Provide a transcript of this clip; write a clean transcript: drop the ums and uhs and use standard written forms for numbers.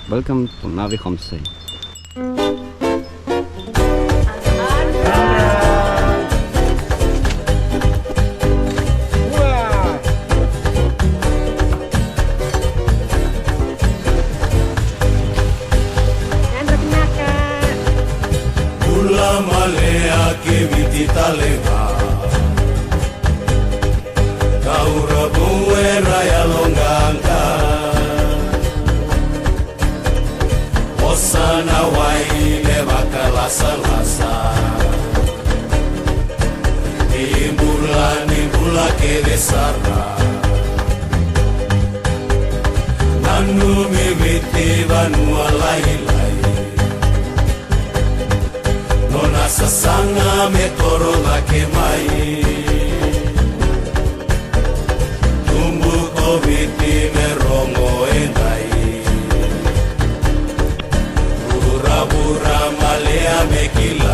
Welcome to Navi Homestay. Ula malea ke viti talega Kaura buera ya longanga Osana wai le bakalasa-lasa Nimbula ke desara Nanu mi viti vanua lai-lai Nona sasanga me toro la ke mai Tumbu ko viti me rongo endai Bura malea me kila